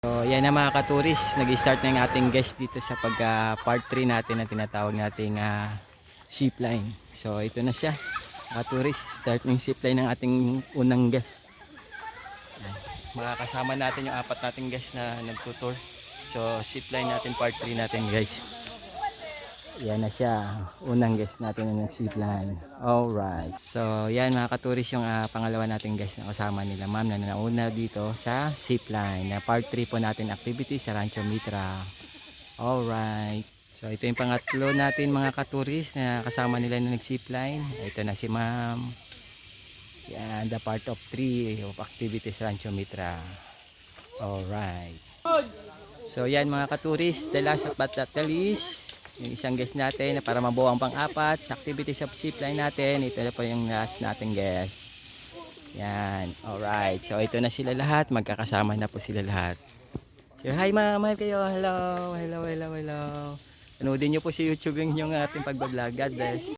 So yan na mga katuris, nag-start na yung ating guest dito sa part 3 natin na tinatawag nating zipline. So ito na siya mga katuris, start yung zipline ng ating unang guest. Yan. Makakasama natin yung apat nating guest na nagtutour. So zipline natin part 3 natin guys. Yan na siya, unang guest natin na nag-zipline. Alright, so yan mga katuris yung pangalawa nating guest na kasama nila ma'am na nauna dito sa zipline na part 3 po natin activity sa Rancho Mitra. Alright, so ito yung pangatlo natin mga katuris na kasama nila na nag-zipline. Ito na si ma'am. Yan, the part of 3 of activities sa Rancho Mitra. Alright, so yan mga katuris, the last but not the least, yung isang guest natin na para mabuo ang pang-apat sa activities of zipline natin. Ito na po yung last nating guest. Yan, alright, so ito na sila lahat, magkakasama na po sila lahat. So hi ma'am, hi kayo, hello. Panoodin nyo po sa YouTube yung ating pagbablog. God bless.